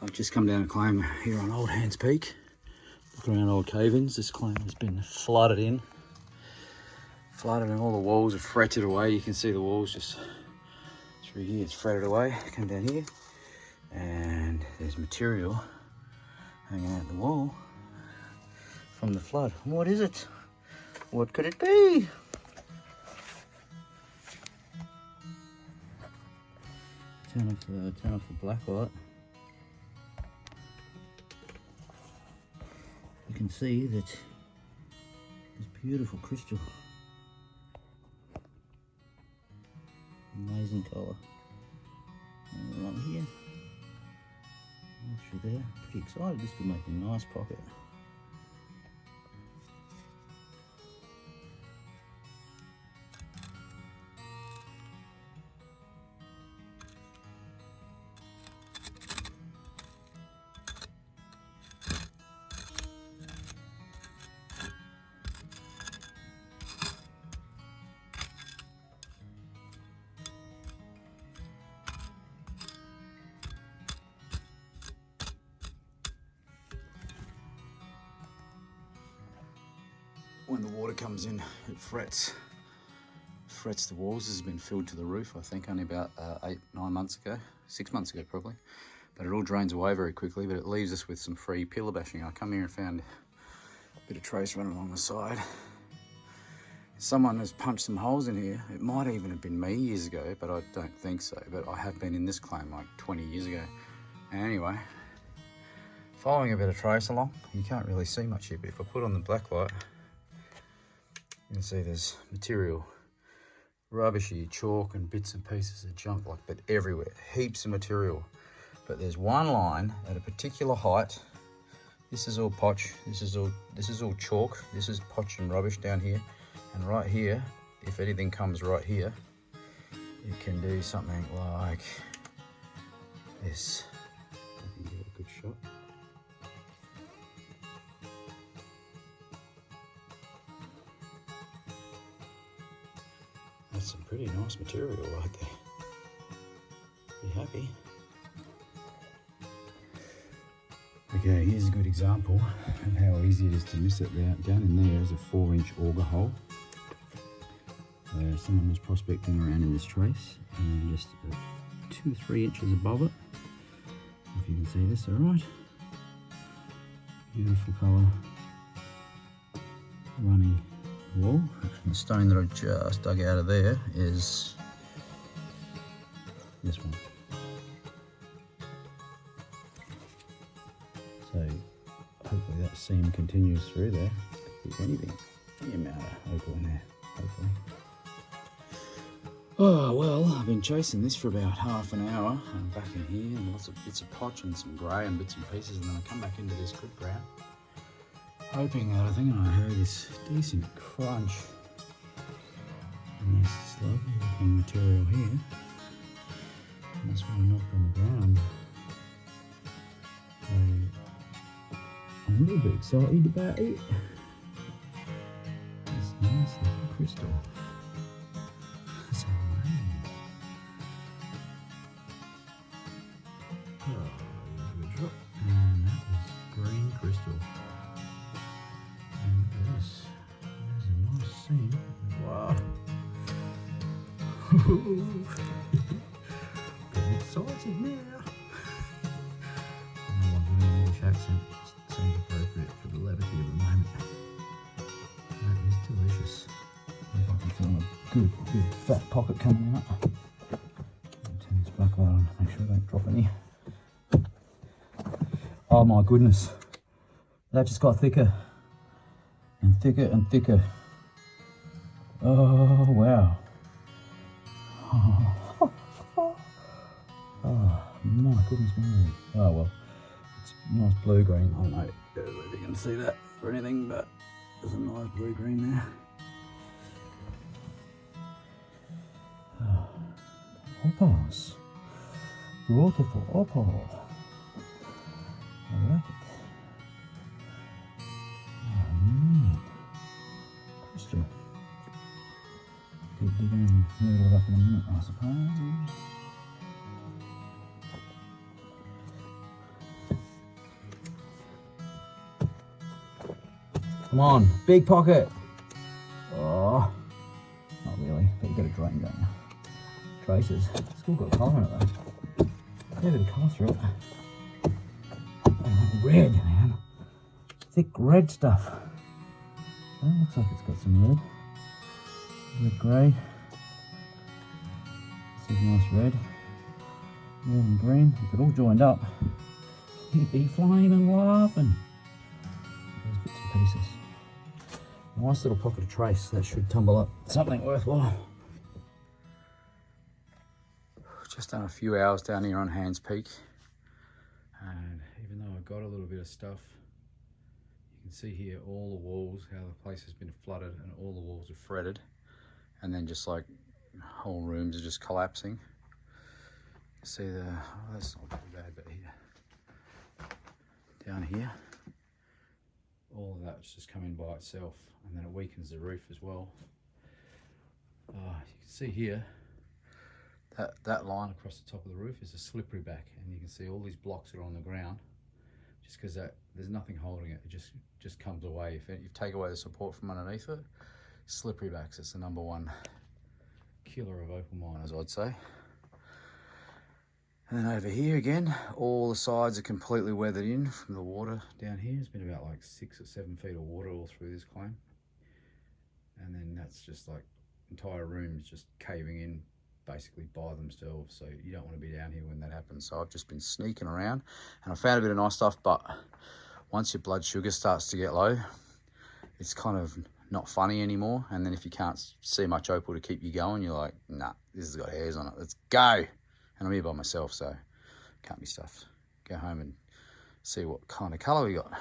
I've just come down a claim here on Old Hands Peak. Looking around old cave-ins. This claim has been flooded in. Flooded and all the walls are fretted away. You can see the walls just through here. It's fretted away. Come down here and there's material hanging out the wall from the flood. What is it? What could it be? Turn off the black light. You can see that this beautiful crystal. Amazing colour. And one here. All through there. Pretty excited. This could make a nice pocket. When the water comes in, it frets the walls. This has been filled to the roof, I think, only about 8-9 months ago, 6 months ago probably. But it all drains away very quickly, but it leaves us with some free pillar bashing. I come here and found a bit of trace running along the side. Someone has punched some holes in here. It might even have been me years ago, but I don't think so. But I have been in this claim like 20 years ago. Anyway, following a bit of trace along, you can't really see much here, but if I put on the black light, you can see there's material, rubbishy, chalk and bits and pieces of junk, like, but everywhere, heaps of material. But there's one line at a particular height. This is all potch, this is all chalk, this is potch and rubbish down here. And right here, if anything comes right here, it can do something like this. I can get a good shot. That's some pretty nice material right there. Be happy. Okay, here's a good example of how easy it is to miss it. Down in there is a 4-inch auger hole where someone was prospecting around in this trace, and just 2-3 inches above it, if you can see this, all right. Beautiful colour, running wall. The stone that I just dug out of there is this one. So hopefully that seam continues through there. Could be anything, any amount of opal in there, hopefully. Oh well, I've been chasing this for about half an hour. I'm back in here and lots of bits of potch and some grey and bits and pieces, and then I come back into this good brown, hoping that I think I heard this decent crunch. And there's this lovely looking material here. And that's what I knocked on the ground. So I'm a little bit excited about it. This nice little crystal. That's amazing. Oh, there's a good drop. And that is green crystal. There's a nice seam. Wow. Getting excited now. I don't want to do an English accent. It seems appropriate for the levity of the moment. That is delicious. If I can feel a good fat pocket coming out. Turn this black light on to make sure I don't drop any. Oh my goodness. That just got thicker. And thicker and thicker. Oh wow. Oh my goodness me. Oh well, it's nice blue green. I don't know if you can see that or anything, but there's a nice blue green there. Oh, opals. Beautiful opal. I like it. Oh man. Crystal. Keep digging and noodle it up in a minute, I suppose. Come on, big pocket. Oh, not really, but you got a drain, don't you? Traces. Still got colour in it though. A bit of colour through it. Oh, red, man. Thick red stuff. That looks like it's got some red. Red grey. This is nice red. Red and green. If it all joined up, he'd be flaming laughing. There's bits and pieces. Nice little pocket of trace that should tumble up something worthwhile. Just done a few hours down here on Hands Peak, and even though I got a little bit of stuff, you can see here all the walls, how the place has been flooded and all the walls are fretted, and then just like whole rooms are just collapsing. You see the, oh, that's not too bad, but here, down here, all of that's just come in by itself, and then it weakens the roof as well. You can see here, that line across the top of the roof is a slippery back, and you can see all these blocks are on the ground just because there's nothing holding it. It just comes away. If you take away the support from underneath it, slippery backs, it's the #1 killer of opal miners, I'd say. And then over here again, all the sides are completely weathered in from the water down here. It's been about like 6 or 7 feet of water all through this claim. And then that's just like entire rooms just caving in basically by themselves, so you don't want to be down here when that happens. So I've just been sneaking around and I found a bit of nice stuff, but once your blood sugar starts to get low, it's kind of not funny anymore. And then if you can't see much opal to keep you going, you're like, nah, this has got hairs on it, let's go. And I'm here by myself, so can't be stuffed. Go home and see what kind of colour we got.